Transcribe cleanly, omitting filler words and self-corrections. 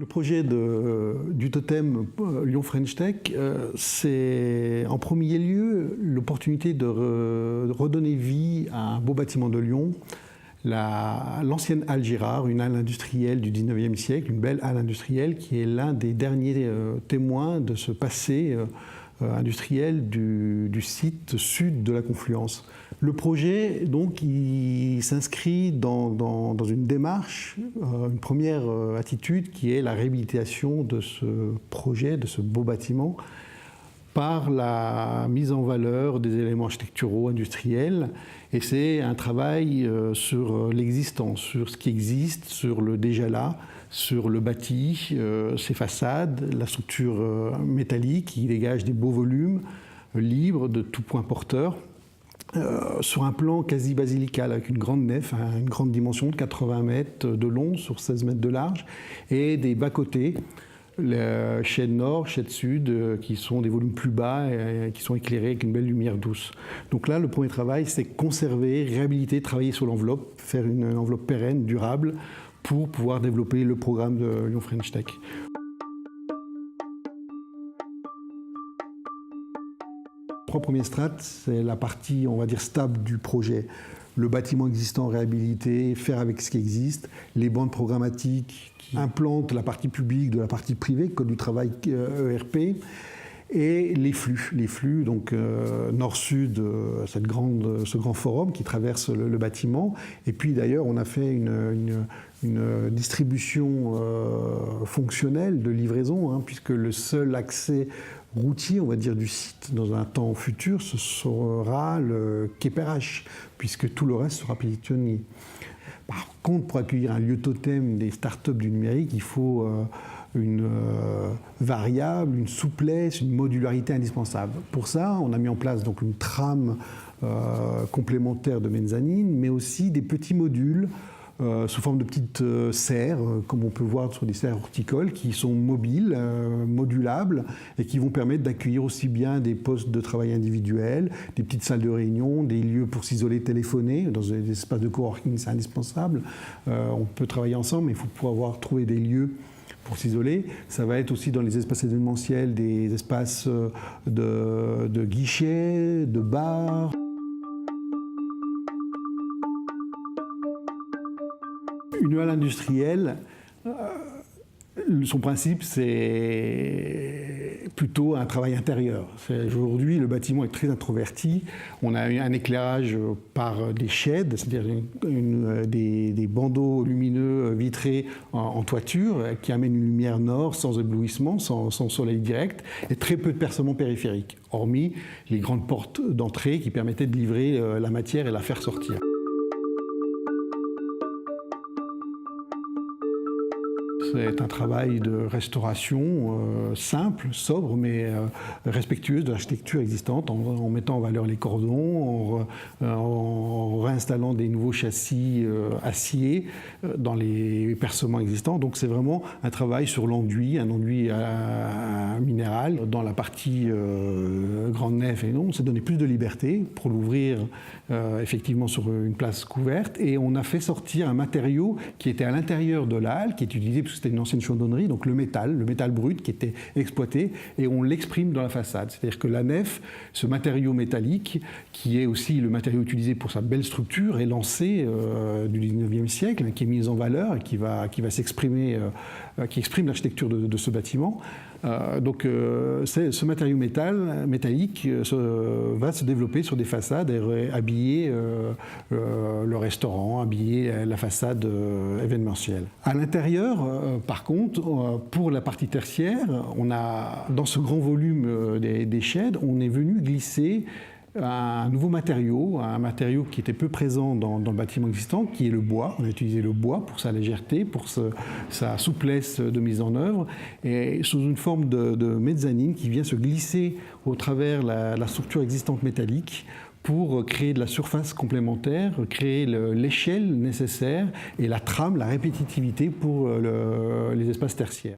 Le projet du totem Lyon French Tech, c'est en premier lieu l'opportunité de redonner vie à un beau bâtiment de Lyon, l'ancienne halle Girard, une halle industrielle du 19e siècle, une belle halle industrielle qui est l'un des derniers témoins de ce passé industriel du site sud de la Confluence. Le projet, donc, il s'inscrit dans une démarche, une première attitude qui est la réhabilitation de ce projet, de ce beau bâtiment, par la mise en valeur des éléments architecturaux, industriels. Et c'est un travail sur l'existant, sur ce qui existe, sur le déjà là, sur le bâti, ses façades, la structure métallique qui dégage des beaux volumes libres de tout point porteur. Sur un plan quasi basilical avec une grande nef, une grande dimension de 80 mètres de long sur 16 mètres de large et des bas-côtés, les sheds nord, sheds sud, qui sont des volumes plus bas et qui sont éclairés avec une belle lumière douce. Donc là, le premier travail, c'est conserver, réhabiliter, travailler sur l'enveloppe, faire une enveloppe pérenne, durable, pour pouvoir développer le programme de Lyon French Tech. Trois premiers strates, c'est la partie, on va dire, stable du projet. Le bâtiment existant réhabilité, faire avec ce qui existe, les bandes programmatiques qui implantent la partie publique de la partie privée, code du travail ERP, et les flux donc nord-sud, ce grand forum qui traverse le bâtiment. Et puis d'ailleurs, on a fait une distribution fonctionnelle de livraison, puisque le seul accès routier, on va dire, du site dans un temps futur, ce sera le quai Perrache, puisque tout le reste sera pétitionné. Par contre, pour accueillir un lieu totem des startups du numérique, il faut une variable, une souplesse, une modularité indispensable. Pour ça, on a mis en place donc une trame complémentaire de mezzanine, mais aussi des petits modules sous forme de petites serres, comme on peut voir sur des serres horticoles, qui sont mobiles, modulables, et qui vont permettre d'accueillir aussi bien des postes de travail individuels, des petites salles de réunion, des lieux pour s'isoler, téléphoner. Dans des espaces de coworking, c'est indispensable. On peut travailler ensemble, mais il faut pouvoir trouver des lieux pour s'isoler. Ça va être aussi dans les espaces événementiels, des espaces de guichets, de bars. Une halle industrielle, son principe, c'est plutôt un travail intérieur. Aujourd'hui, le bâtiment est très introverti. On a un éclairage par des sheds, c'est-à-dire des bandeaux lumineux vitrés en toiture qui amènent une lumière nord sans éblouissement, sans soleil direct, et très peu de percements périphériques, hormis les grandes portes d'entrée qui permettaient de livrer la matière et la faire sortir. C'est un travail de restauration simple, sobre, mais respectueuse de l'architecture existante, en mettant en valeur les cordons, en réinstallant des nouveaux châssis acier dans les percements existants. Donc c'est vraiment un travail sur l'enduit, un enduit minéral. Dans la partie grande nef, et non, on s'est donné plus de liberté pour l'ouvrir effectivement sur une place couverte, et on a fait sortir un matériau qui était à l'intérieur de la halle, qui est utilisé parce que c'était une ancienne chaudronnerie, donc le métal brut qui était exploité, et on l'exprime dans la façade. C'est-à-dire que la nef, ce matériau métallique, qui est aussi le matériau utilisé pour sa belle structure, est lancé du 19e siècle, qui est mis en valeur et qui va s'exprimer, qui exprime l'architecture de ce bâtiment. Donc ce matériau métallique va se développer sur des façades et habiller le restaurant, habiller la façade événementielle. À l'intérieur, par contre, pour la partie tertiaire, on a, dans ce grand volume des sheds, on est venu glisser un nouveau matériau, un matériau qui était peu présent dans le bâtiment existant, qui est le bois. On a utilisé le bois pour sa légèreté, pour sa souplesse de mise en œuvre, et sous une forme de mezzanine qui vient se glisser au travers la structure existante métallique pour créer de la surface complémentaire, créer l'échelle nécessaire et la trame, la répétitivité pour les espaces tertiaires.